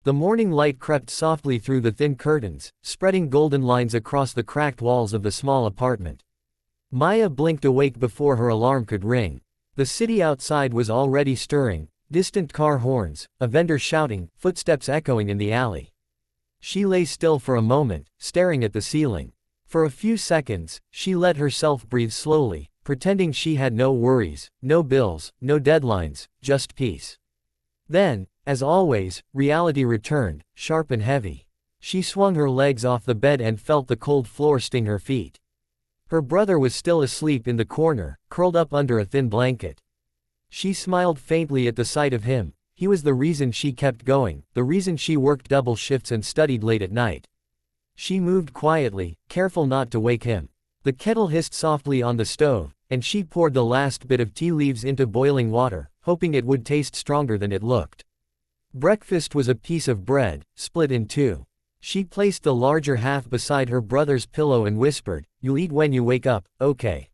The morning light crept softly through the thin curtains, spreading golden lines across the cracked walls of the small apartment. Maya blinked awake before her alarm could ring. The city outside was already stirring, distant car horns, a vendor shouting, footsteps echoing in the alley. She lay still for a moment, staring at the ceiling. For a few seconds, she let herself breathe slowly, pretending she had no worries, no bills, no deadlines, just peace. Then, as always, reality returned, sharp and heavy. She swung her legs off the bed and felt the cold floor sting her feet. Her brother was still asleep in the corner, curled up under a thin blanket. She smiled faintly at the sight of him. He was the reason she kept going, the reason she worked double shifts and studied late at night. She moved quietly, careful not to wake him. The kettle hissed softly on the stove, and she poured the last bit of tea leaves into boiling water, hoping it would taste stronger than it looked. Breakfast was a piece of bread, split in two. She placed the larger half beside her brother's pillow and whispered, "You'll eat when you wake up, okay?"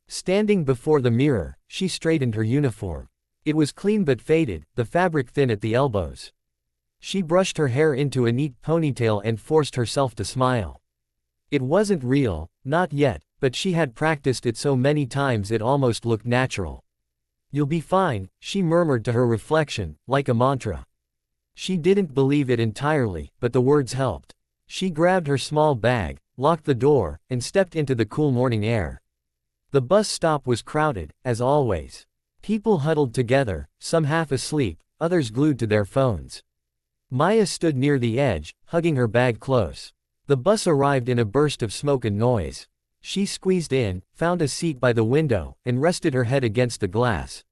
Standing before the mirror, she straightened her uniform. It was clean but faded, the fabric thin at the elbows. She brushed her hair into a neat ponytail and forced herself to smile. It wasn't real, not yet, but she had practiced it so many times it almost looked natural. "You'll be fine," she murmured to her reflection, like a mantra. She didn't believe it entirely, but the words helped. She grabbed her small bag, locked the door, and stepped into the cool morning air. The bus stop was crowded, as always. People huddled together, some half asleep, others glued to their phones. Maya stood near the edge, hugging her bag close. The bus arrived in a burst of smoke and noise. She squeezed in, found a seat by the window, and rested her head against the glass.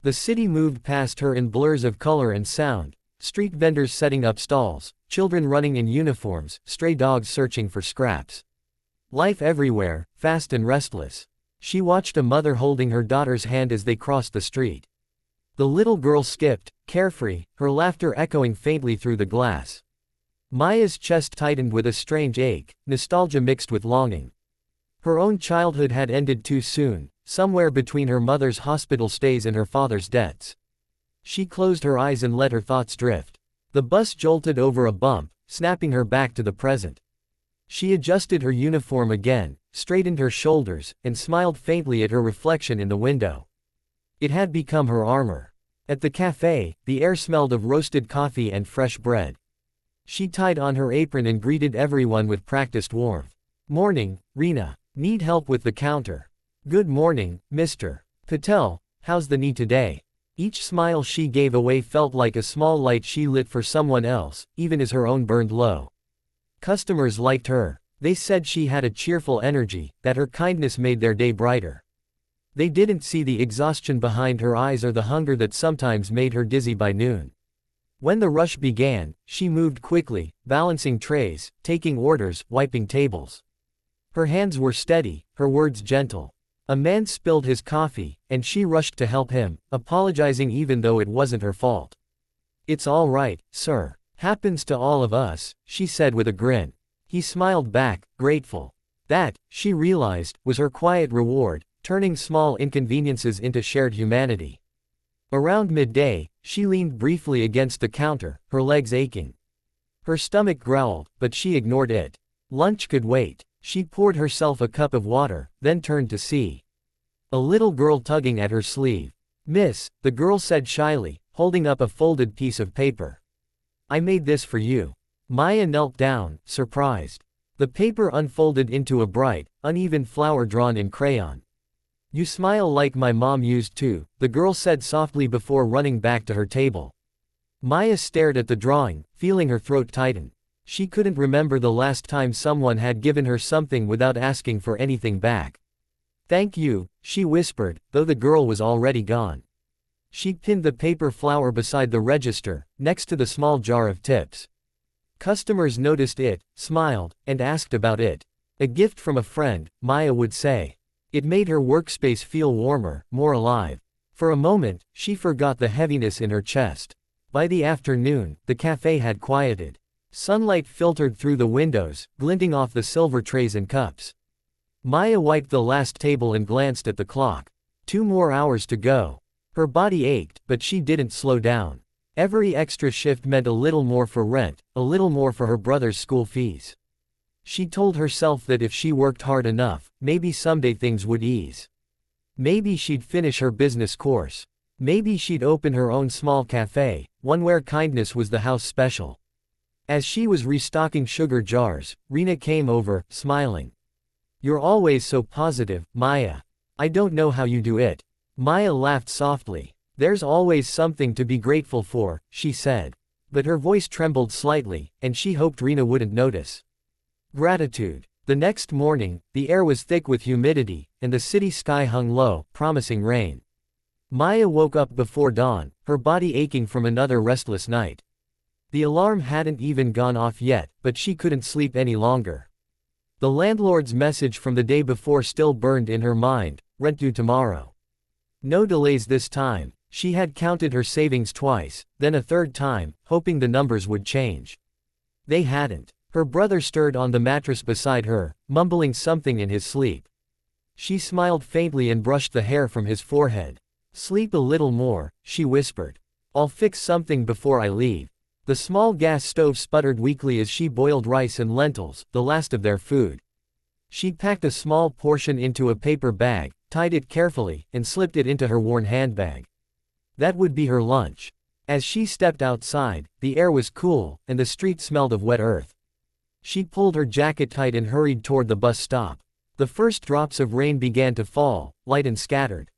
The city moved past her in blurs of color and sound, street vendors setting up stalls, children running in uniforms, stray dogs searching for scraps. Life everywhere, fast and restless. She watched a mother holding her daughter's hand as they crossed the street. The little girl skipped, carefree, her laughter echoing faintly through the glass. Maya's chest tightened with a strange ache, nostalgia mixed with longing. Her own childhood had ended too soon, somewhere between her mother's hospital stays and her father's debts. She closed her eyes and let her thoughts drift. The bus jolted over a bump, snapping her back to the present. She adjusted her uniform again, straightened her shoulders, and smiled faintly at her reflection in the window. It had become her armor. At the cafe, the air smelled of roasted coffee and fresh bread. She tied on her apron and greeted everyone with practiced warmth. "Morning, Reena. Need help with the counter?" "Good morning, Mr. Patel. How's the knee today?" Each smile she gave away felt like a small light she lit for someone else, even as her own burned low. Customers liked her. They said she had a cheerful energy, that her kindness made their day brighter. They didn't see the exhaustion behind her eyes or the hunger that sometimes made her dizzy by noon. When the rush began, she moved quickly, balancing trays, taking orders, wiping tables. Her hands were steady, her words gentle. A man spilled his coffee, and she rushed to help him, apologizing even though it wasn't her fault. "It's all right, sir. Happens to all of us," she said with a grin. He smiled back, grateful. That, she realized, was her quiet reward, turning small inconveniences into shared humanity. Around midday, she leaned briefly against the counter, her legs aching. Her stomach growled, but she ignored it. Lunch could wait. She poured herself a cup of water, then turned to see a little girl tugging at her sleeve. "Miss," the girl said shyly, holding up a folded piece of paper. "I made this for you." Maya knelt down, surprised. The paper unfolded into a bright, uneven flower drawn in crayon. "You smile like my mom used to," the girl said softly before running back to her table. Maya stared at the drawing, feeling her throat tighten. She couldn't remember the last time someone had given her something without asking for anything back. "Thank you," she whispered, though the girl was already gone. She pinned the paper flower beside the register, next to the small jar of tips. Customers noticed it, smiled, and asked about it. A gift from a friend, Maya would say. It made her workspace feel warmer, more alive. For a moment, she forgot the heaviness in her chest. By the afternoon, the cafe had quieted. Sunlight filtered through the windows, glinting off the silver trays and cups. Maya wiped the last table and glanced at the clock. 2 more hours to go. Her body ached, but she didn't slow down. Every extra shift meant a little more for rent, a little more for her brother's school fees. She told herself that if she worked hard enough, maybe someday things would ease. Maybe she'd finish her business course. Maybe she'd open her own small cafe, one where kindness was the house special. As she was restocking sugar jars, Rena came over, smiling. "You're always so positive, Maya. I don't know how you do it." Maya laughed softly. "There's always something to be grateful for," she said. But her voice trembled slightly, and she hoped Rena wouldn't notice. Gratitude. The next morning, the air was thick with humidity, and the city sky hung low, promising rain. Maya woke up before dawn, her body aching from another restless night. The alarm hadn't even gone off yet, but she couldn't sleep any longer. The landlord's message from the day before still burned in her mind: rent due tomorrow. No delays this time. She had counted her savings twice, then a third time, hoping the numbers would change. They hadn't. Her brother stirred on the mattress beside her, mumbling something in his sleep. She smiled faintly and brushed the hair from his forehead. "Sleep a little more," she whispered. "I'll fix something before I leave." The small gas stove sputtered weakly as she boiled rice and lentils, the last of their food. She packed a small portion into a paper bag, tied it carefully, and slipped it into her worn handbag. That would be her lunch. As she stepped outside, the air was cool, and the street smelled of wet earth. She pulled her jacket tight and hurried toward the bus stop. The first drops of rain began to fall, light and scattered.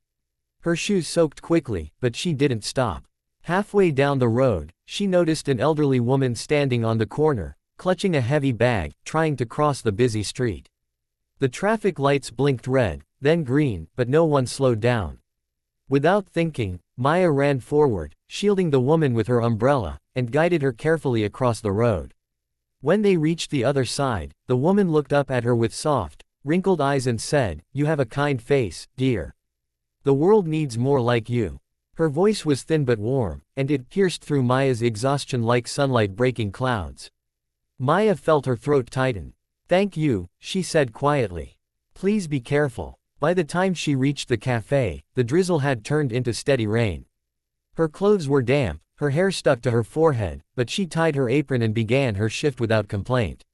Her shoes soaked quickly, but she didn't stop. Halfway down the road, she noticed an elderly woman standing on the corner, clutching a heavy bag, trying to cross the busy street. The traffic lights blinked red, then green, but no one slowed down. Without thinking, Maya ran forward, shielding the woman with her umbrella, and guided her carefully across the road. When they reached the other side, the woman looked up at her with soft, wrinkled eyes and said, "You have a kind face, dear. The world needs more like you." Her voice was thin but warm, and it pierced through Maya's exhaustion like sunlight breaking clouds. Maya felt her throat tighten. "Thank you," she said quietly. "Please be careful." By the time she reached the cafe, the drizzle had turned into steady rain. Her clothes were damp, her hair stuck to her forehead, but she tied her apron and began her shift without complaint.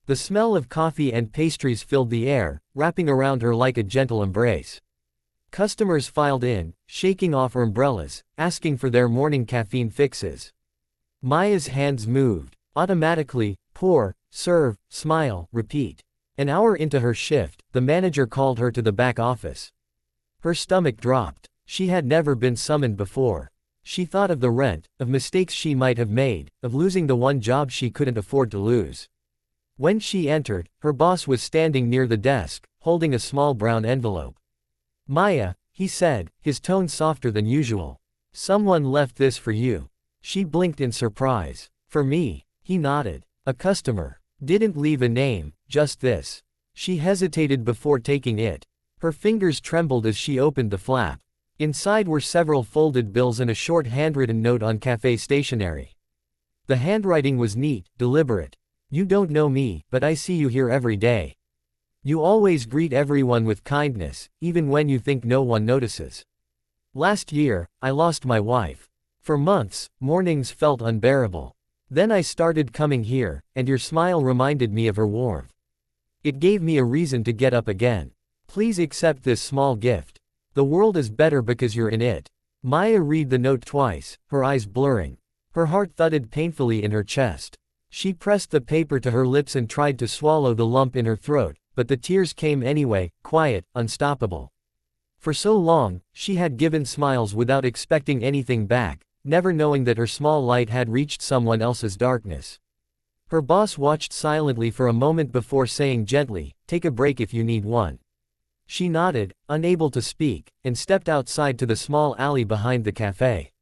The smell of coffee and pastries filled the air, wrapping around her like a gentle embrace. Customers filed in, shaking off umbrellas, asking for their morning caffeine fixes. Maya's hands moved. Automatically: pour, serve, smile, repeat. An hour into her shift, the manager called her to the back office. Her stomach dropped. She had never been summoned before. She thought of the rent, of mistakes she might have made, of losing the one job she couldn't afford to lose. When she entered, her boss was standing near the desk, holding a small brown envelope. "Maya," he said, his tone softer than usual. "Someone left this for you." She blinked in surprise. "For me?" He nodded. "A customer. Didn't leave a name, just this." She hesitated before taking it. Her fingers trembled as she opened the flap. Inside were several folded bills and a short handwritten note on cafe stationery. The handwriting was neat, deliberate. "You don't know me, but I see you here every day. You always greet everyone with kindness, even when you think no one notices. Last year, I lost my wife. For months, mornings felt unbearable. Then I started coming here, and your smile reminded me of her warmth. It gave me a reason to get up again. Please accept this small gift. The world is better because you're in it." Maya read the note twice, her eyes blurring. Her heart thudded painfully in her chest. She pressed the paper to her lips and tried to swallow the lump in her throat, but the tears came anyway, quiet, unstoppable. For so long, she had given smiles without expecting anything back, never knowing that her small light had reached someone else's darkness. Her boss watched silently for a moment before saying gently, "Take a break if you need one." She nodded, unable to speak, and stepped outside to the small alley behind the cafe.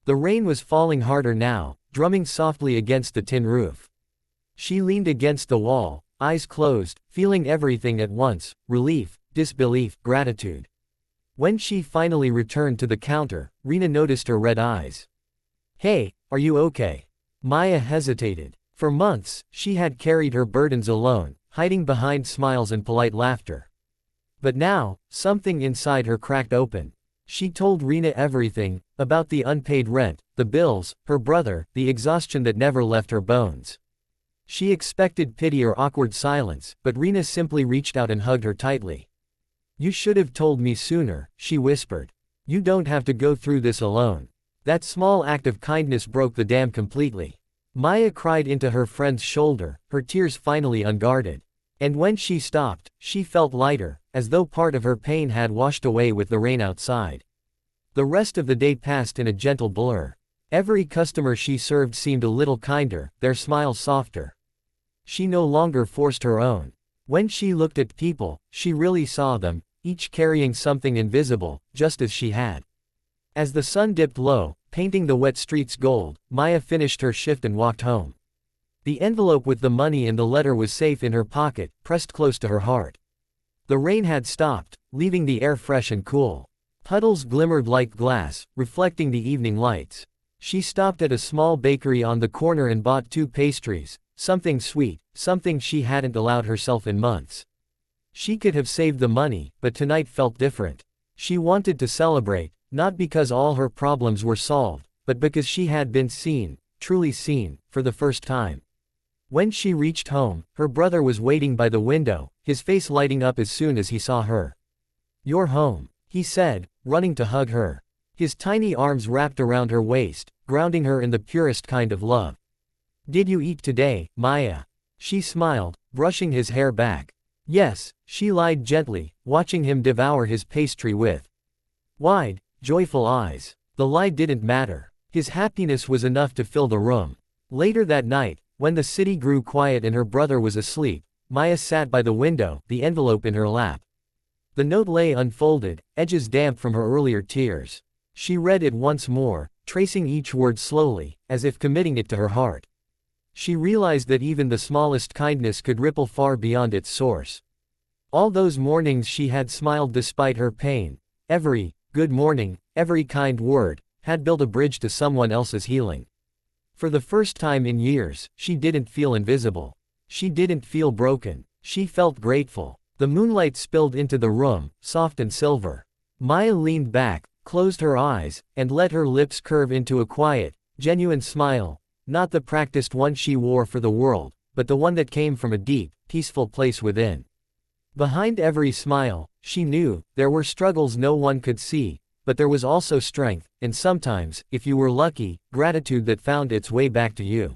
The rain was falling harder now, drumming softly against the tin roof. She leaned against the wall, eyes closed, feeling everything at once: relief, disbelief, gratitude. When she finally returned to the counter, Rena noticed her red eyes. "Hey, are you okay?" Maya hesitated. For months, she had carried her burdens alone, hiding behind smiles and polite laughter. But now, something inside her cracked open. She told Rena everything, about the unpaid rent, the bills, her brother, the exhaustion that never left her bones. She expected pity or awkward silence, but Rena simply reached out and hugged her tightly. "You should have told me sooner," she whispered. "You don't have to go through this alone." That small act of kindness broke the dam completely. Maya cried into her friend's shoulder, her tears finally unguarded. And when she stopped, she felt lighter, as though part of her pain had washed away with the rain outside. The rest of the day passed in a gentle blur. Every customer she served seemed a little kinder, their smiles softer. She no longer forced her own. When she looked at people, she really saw them, each carrying something invisible, just as she had. As the sun dipped low, painting the wet streets gold, Maya finished her shift and walked home. The envelope with the money and the letter was safe in her pocket, pressed close to her heart. The rain had stopped, leaving the air fresh and cool. Puddles glimmered like glass, reflecting the evening lights. She stopped at a small bakery on the corner and bought 2 pastries, something sweet, something she hadn't allowed herself in months. She could have saved the money, but tonight felt different. She wanted to celebrate, not because all her problems were solved, but because she had been seen, truly seen, for the first time. When she reached home, her brother was waiting by the window, his face lighting up as soon as he saw her. "You're home," he said, running to hug her. His tiny arms wrapped around her waist, grounding her in the purest kind of love. "Did you eat today, Maya?" She smiled, brushing his hair back. "Yes," she lied gently, watching him devour his pastry with wide, joyful eyes. The lie didn't matter. His happiness was enough to fill the room. Later that night, when the city grew quiet and her brother was asleep, Maya sat by the window, the envelope in her lap. The note lay unfolded, edges damp from her earlier tears. She read it once more, tracing each word slowly, as if committing it to her heart. She realized that even the smallest kindness could ripple far beyond its source. All those mornings she had smiled despite her pain. Every good morning, every kind word, had built a bridge to someone else's healing. For the first time in years, she didn't feel invisible. She didn't feel broken. She felt grateful. The moonlight spilled into the room, soft and silver. Maya leaned back, closed her eyes, and let her lips curve into a quiet, genuine smile, not the practiced one she wore for the world, but the one that came from a deep, peaceful place within. Behind every smile, she knew, there were struggles no one could see, but there was also strength, and sometimes, if you were lucky, gratitude that found its way back to you.